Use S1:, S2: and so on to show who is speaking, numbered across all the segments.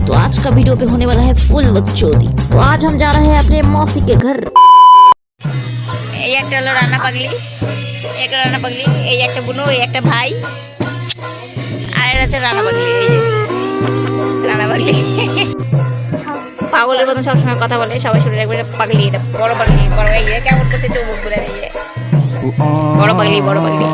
S1: तो आज का वीडियो पे होने वाला है फुल बकचोदी। तो आज हम जा रहे हैं अपने मौसी के घर।
S2: এই একটা হলো রান্না পাগলি, একটা রান্না পাগলি, এই একটা বুনো, এই একটা ভাই, আর এটা হচ্ছে রান্না পাগলি। এই যে রান্না পাগলি পাগলের মতন সবসময় কথা বলে, সবাই শুনে রাখবে পাগলি। এটা বড় পাগলি, বড় এই কেমন করছে চৌমুখ করে দিয়ে বড় পাগলি, বড় পাগলি।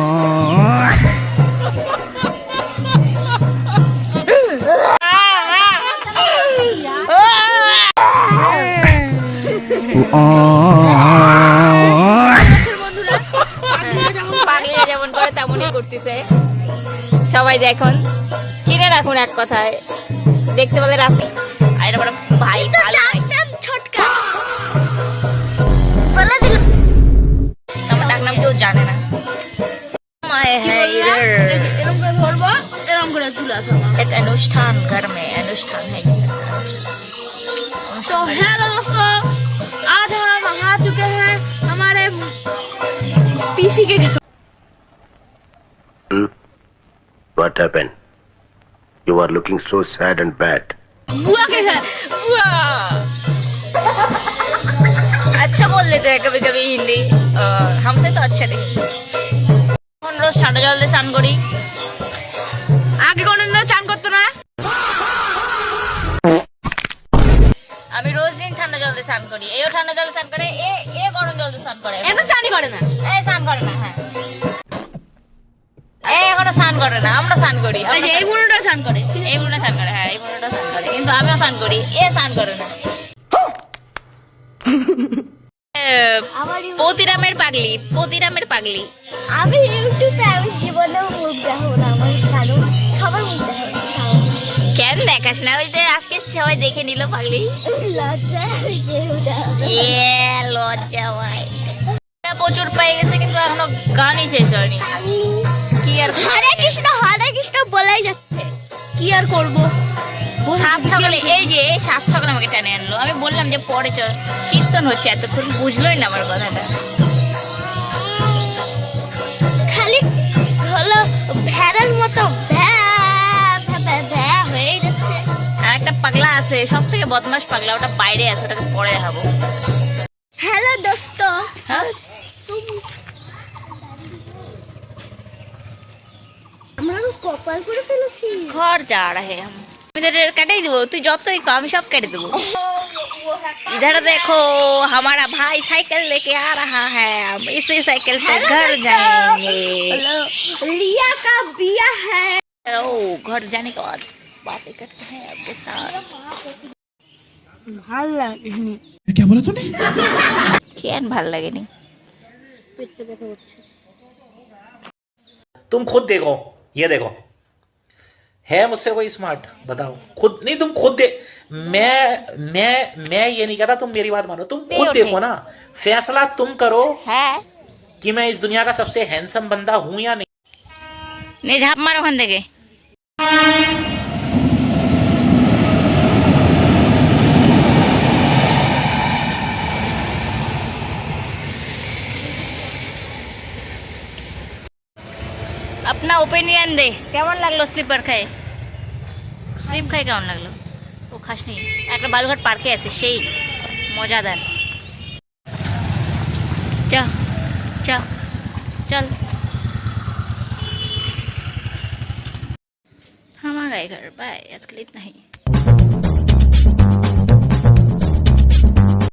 S2: যেমন করে তেমনই করতেছে সবাই। দেখুন চিনে রাখুন এক কথায়, দেখতে বলে রাস্তা। আর এটা বড় ভাই, ভালো ছোটকা বলে দিল, আমার ডাক নাম কেউ জানে না। एक अनुष्ठान घर में अनुष्ठान है।
S3: तो हेलो दोस्तों, आज हम आ चुके हैं हमारे पीसी के घर।
S4: What happened? You are looking so sad and bad.
S3: बुआ के घर।
S2: अच्छा बोल लेते हैं कभी कभी हिंदी, हमसे तो अच्छा नहीं। रोज ঠান্ডা জল দিয়ে স্নান করি,
S3: আগে কোনদিন চান করতো না।
S2: আমি রোজ দিন ঠান্ডা জল দিয়ে স্নান করি। এও ঠান্ডা জল স্নান করে, এ গরম জল দিয়ে স্নান করে।
S3: এত চানই করে না,
S2: এই স্নান করে না। হ্যাঁ, এই এখনো স্নান করে না, আমরা স্নান করি।
S3: এই যে এই বুড়োটা চান করে,
S2: এই বুড়োটা স্নান করে। হ্যাঁ, এই বুড়োটা স্নান করে, কিন্তু আমিও স্নান করি, এ স্নান করে না। পতিরামের পাগলি, পতিরামের পাগলি।
S5: আমি ইউটিউবে আমি জীবনেও মুখ দেখো না, আমার কারণ সবার মুখ দেখো।
S2: কেন দেখাস না? ওই যে আজকে সবাই দেখে নিল পাগলি।
S5: লজ্জা
S2: লজ্জা ভাই, প্রচুর পেয়ে গেছে, কিন্তু এখনো গানই শেষ হয়নি। কি আর
S5: হরে কৃষ্ণ বলাই যাচ্ছে,
S3: কি আর করবো।
S2: সাত সকালে, এই যে এই সাত সকালে আমাকে টেনে আনলো। আমি বললাম যে পরে চল, কীর্তন হচ্ছে, এতক্ষণ বুঝলোই না আমার কথাটা।
S5: খালি হলো ভেড়ার মতো ভ্যা হয়ে যাচ্ছে।
S2: আর একটা পাগলা আছে, সব থেকে বদমাস পাগলা, ওটা বাইরে আছে, ওটাকে পরে দেখাবো।
S5: হ্যালো দোস্ত,
S2: হ্যাঁ,
S5: আমরা কপাল করে ফেলেছি।
S2: ঘর যা रहे हम। আমি তোর কেটে দেবো, তুই যতই কম সব কেটে দেবো। इधर देखो हमारा भाई साइकिल लेके आ रहा है, हम इसी साइकिल से घर जाएंगे।
S5: लिया का बिया है।
S2: ओ घर जाने के बाद बातें करते हैं आपके साथ।
S3: ভাল লাগেনি।
S6: क्या बोला तूने?
S2: কেন ভাল লাগেনি?
S6: तुम खुद देखो, ये देखो, है मुझसे कोई स्मार्ट? बताओ खुद। नहीं, तुम खुद दे। मैं ये नहीं कहता, तुम मेरी बात मानो, तुम खुद देखो ना, फैसला तुम करो
S2: है
S6: कि मैं इस दुनिया का सबसे हैंडसम बंदा हूं या नहीं।
S2: नहीं, झाप मारो ওখান থেকে। अपना ओपिनियन दे, কেমন লাগলো স্লিপার খায়? স্লিপ খাই কেমন লাগলো? ও খাসনি, একটা বালুঘাট পার্কে আছে, সেই মজাদার। চল চল चल, हमारा घर बाय। आज के लिए इतना ही।